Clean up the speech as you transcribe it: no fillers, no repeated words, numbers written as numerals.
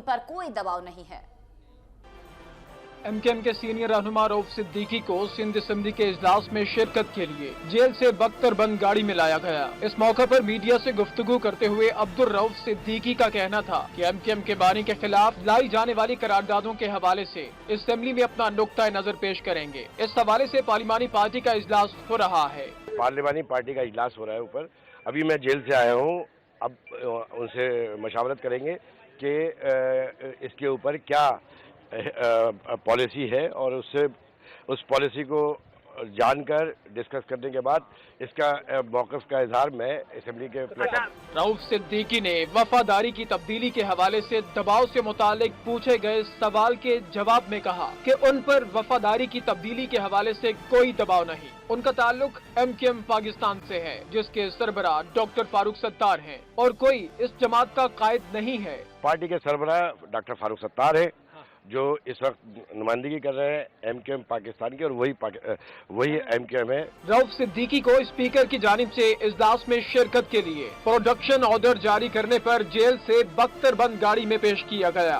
पर कोई दबाव नहीं है। एमकेएम के सीनियर रहनुमा रऊफ सिद्दीकी को सिंध असेंबली के इजलास में शिरकत के लिए जेल से बख्तरबंद गाड़ी में लाया गया। इस मौके पर मीडिया से गुफ्तगू करते हुए अब्दुल रऊफ सिद्दीकी का कहना था कि एमकेएम के बानी के खिलाफ लाई जाने वाली करारदादों के हवाले से असेंबली में अपना नुक्ता नजर पेश करेंगे। इस हवाले से पार्लिमानी पार्टी का इजलास हो रहा है। पार्लिमानी पार्टी का इजलास हो रहा है ऊपर। अभी मैं जेल से आया हूँ, अब उनसे मशावरत करेंगे कि इसके ऊपर क्या पॉलिसी है और उस पॉलिसी को जानकर डिस्कस करने के बाद इसका मौक़िफ़ का इजहार मैं असेंबली के प्लेटफॉर्म। रऊफ सिद्दीकी ने वफादारी की तब्दीली के हवाले से दबाव से मुतालिक पूछे गए सवाल के जवाब में कहा कि उन पर वफादारी की तब्दीली के हवाले से कोई दबाव नहीं। उनका ताल्लुक एमकेएम पाकिस्तान से है, जिसके सरबराह डॉक्टर फारूक सत्तार हैं और कोई इस जमात का कायद नहीं है। पार्टी के सरबराह डॉक्टर फारूक सत्तार है जो इस वक्त नुमाइंदगी कर रहे हैं एमकेएम पाकिस्तान की, और वही एमकेएम है। रऊफ सिद्दीकी को स्पीकर की जानिब से इजलास में शिरकत के लिए प्रोडक्शन ऑर्डर जारी करने पर जेल से बख्तरबंद गाड़ी में पेश किया गया।